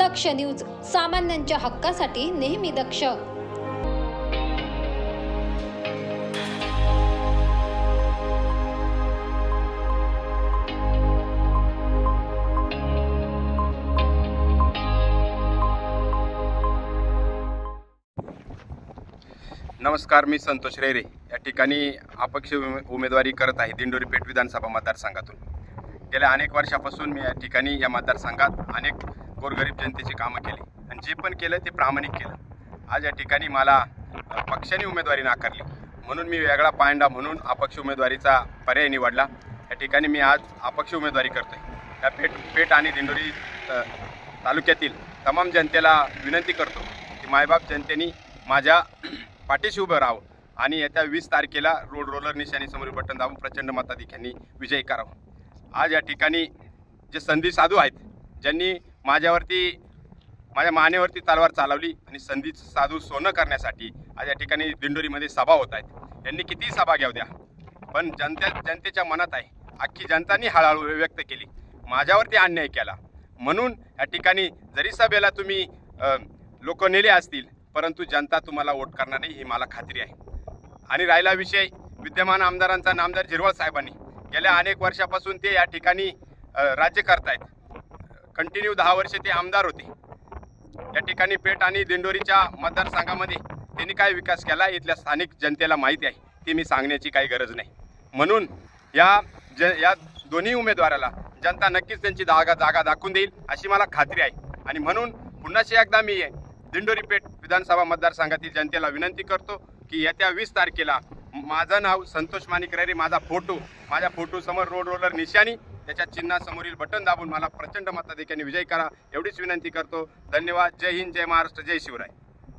दक्ष news, सामान्यांच्या हक्कासाठी नेहमी दक्ष। नमस्कार, मी संतोष रेरे या ठिकाणी अपक्ष उमेदवारी करत आहे दिंडोरी पेठ विधानसभा मतदारसंघातून। गेल्या अनेक वर्षापासून मी या ठिकाणी या मतदारसंघात अनेक गोरगरीब जनतेची कामं केली आणि जे पण केलं ते प्रामाणिक केलं। आज या ठिकाणी मला पक्षाने उमेदवारी नाकारली म्हणून मी वेगळा पायंडा म्हणून अपक्ष उमेदवारीचा पर्याय निवडला। या ठिकाणी मी आज अपक्ष उमेदवारी करतोय। या पेठ आणि दिंडोरी तालुक्यातील तमाम जनतेला विनंती करतो की मायबाप जनतेने माझ्या पाठीशी उभं राहावं आणि येत्या 20 तारखेला रोड रोलर निशाणी समोरील बटन दाबून प्रचंड मताधिक्यांनी विजयी करावं। आज या ठिकाणी जे संधी साधू आहेत, ज्यांनी माझ्या मानेवरती तलवार चालवली आणि संधी साधू सोनं करण्यासाठी आज या ठिकाणी दिंडोरीमध्ये सभा होत आहेत। यांनी किती सभा घ्याव द्या, पण जनतेच्या मनात आहे। अख्खी जनतानी हळहळ व्यक्त केली, माझ्यावरती अन्याय केला म्हणून या ठिकाणी जरी सभेला तुम्ही लोक नेले असतील परंतु जनता तुम्हाला वोट करणार नाही ही मला खात्री आहे। आणि राहिला विषय विद्यमान आमदारांचा, नामदार झिरवळ साहेबांनी गेल्या अनेक वर्षापासून ते या ठिकाणी राज्य करतायत। कंटिन्यू 10 वर्षे ते आमदार होते। या ठिकाणी पेठ आणि दिंडोरीच्या मतदारसंघामध्ये त्यांनी काय विकास केला इथल्या स्थानिक जनतेला माहिती आहे, ती मी सांगण्याची काही गरज नाही। म्हणून या दोन्ही उमेदवाराला जनता नक्कीच त्यांची जागा दाखवून देईल अशी मला खात्री आहे। आणि म्हणून पुन्हा एकदा मी दिंडोरी पेठ विधानसभा मतदारसंघातील जनतेला विनंती करतो की येत्या 20 तारखेला माझं नाव संतोष माणिक रेरे, माझा फोटो समोर रोड रोलर निशाणी, त्याच्या चिन्हासमोरील बटन दाबून मला प्रचंड मताधिक्याने विजयी करा एवढीच विनंती करतो। धन्यवाद। जय हिंद, जय महाराष्ट्र, जय शिवराय।